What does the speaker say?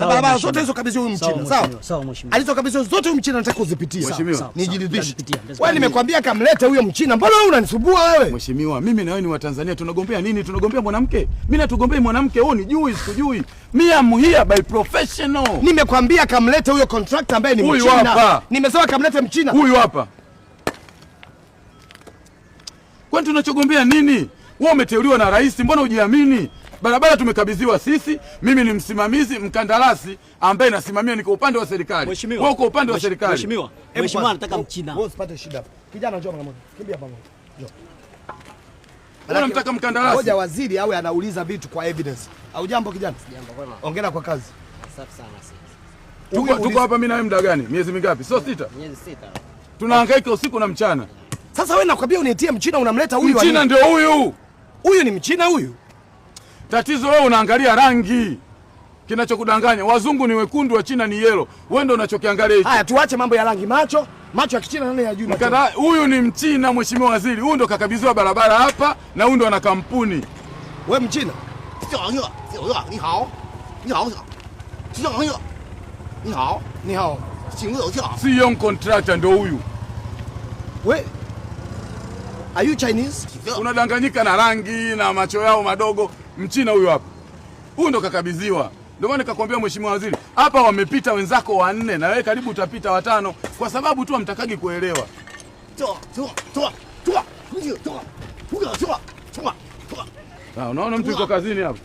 Barabara zote hizo kabisa huyu Mchina. Sawa? Sawa mheshimiwa. Alizo kabisa zote huyu Mchina nataka kuzipitia. Mheshimiwa, nijiridhishe. Wewe nimekwambia kamlete huyo Mchina. Mbona wewe unanisumbua wewe? Mheshimiwa, mimi na wewe ni Watanzania, tunagombea nini? Tunagombea mwanamke. Mimi natugombea mwanamke, wewe unijui, sikujui. Mimi am here by professional. Nimekwambia kamlete huyo contractor ambaye ni Mchina. Huyu hapa. Nimesema kamlete Mchina. Huyu hapa. Kwani tunachogombea nini? Wewe umeteuliwa na rais, mbona hujiamini? Barabara tumekabidhiwa sisi, mimi ni msimamizi mkandarasi ambaye nasimamia, niko upande wa serikali. Wewe uko upande wa serikali. Mheshimiwa anataka Mchina. Wewe usipate shida. Kijana njoo mara moja. Kimbia pamoja. Njoo. Wewe unamtaka mkandarasi. Ngoja waziri awe anauliza vitu kwa evidence. Au jambo kijana? Jambo kwema. Hongera kwa kazi. Safi sana sisi. Tuko hapa mimi na wewe muda gani? Miezi mingapi? Sio 6. Miezi 6. Tunahangaika usiku na mchana. Sasa wewe nakwambia unitie Mchina unamleta huyu. Mchina ndio huyu. Huyu ni Mchina huyu. Tatizo wewe unaangalia rangi. Kinachokudanganya, wazungu ni wekundu, wa China ni yellow. Wewe ndio unachokiangalia hicho. Haya tuache mambo ya rangi, macho ya Kichina nani yajui. Huyu ni Mchina mheshimiwa waziri. Huyu ndo kakabidhiwa barabara hapa na huyu ndo ana kampuni. Wewe Mchina? Si young contractor ndo huyu. We, are you Chinese? Unadanganyika na rangi na macho yao madogo. Mchina huyu hapa. Huyu ndo kakabidhiwa. Ndio maana nikakwambia mheshimiwa waziri, hapa wamepita wenzako 4 na wewe karibu utapita 5 kwa sababu tu hamtakagi kuelewa. Unaona mtu yuko kazini hapa.